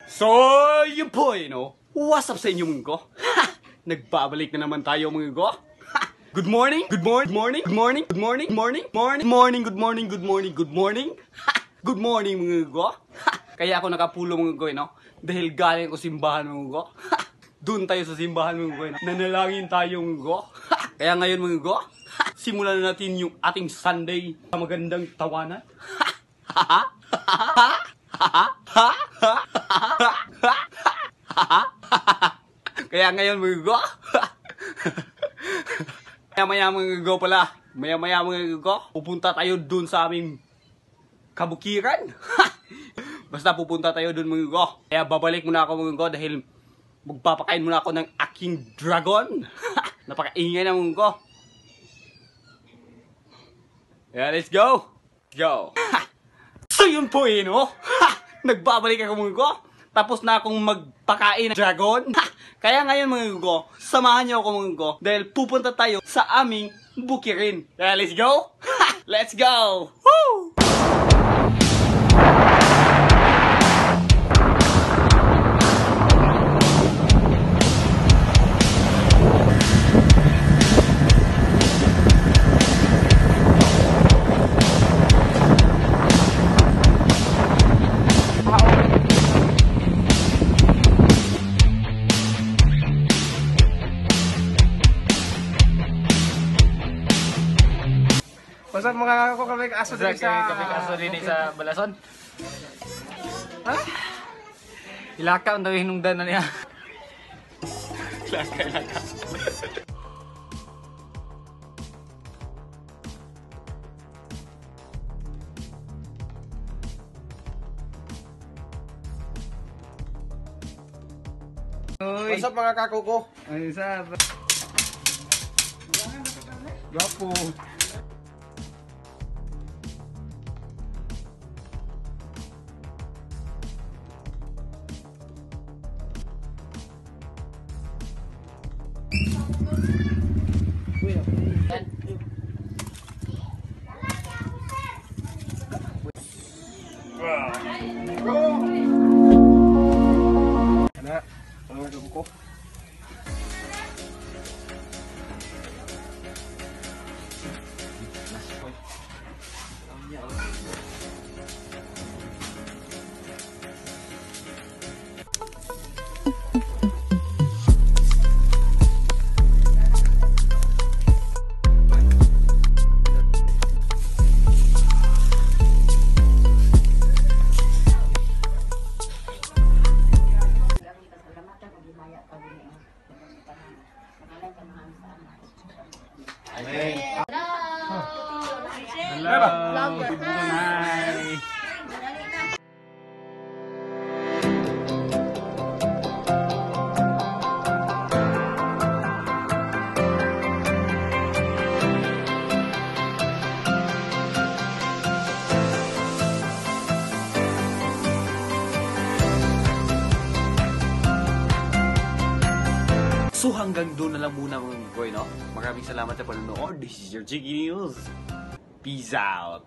So, yun po what's up sa inyo mga ko? Nagbabalik na naman tayo mga ko. Good morning, good morning, good morning, good morning, good morning, morning, morning, good morning, good morning, good morning. Good morning mga ko. Kaya ako nakapulo mga ko, dahil galing ko simbahan mga ko. Doon tayo sa simbahan mga ko, nanalangin tayo mga ko. Kaya ngayon mga ko, simulan na natin yung ating Sunday sa magandang tawanan. Kaya ngayon mga go, maya mga go pala, maya mga go, pupunta tayo dun sa aming kabukiran. Basta pupunta tayo dun mga go. Kaya babalik muna ako mga go dahil magpapakain muna ako ng aking dragon. Napakaingay na mga go. Yeah, let's go. Go. So yun po nagbabalik ako mga go. Tapos na akong magpakain ng dragon. Kaya ngayon mga go, samahan niyo ako mga go dahil pupunta tayo sa aming bukirin. Kaya let's go. Let's go. Woo! Basta mga ako kami aso din sa... Kami aso din sa Balason. Ha? Ilaka ang daw hinungdan na niya. Ilaka. What's up mga kakuko? Ay, sa... Gwapo. Ada, mga kakuko. So hanggang doon na lang muna mga boy, Maraming salamat sa panonood. This is your Jiggy News. Peace out.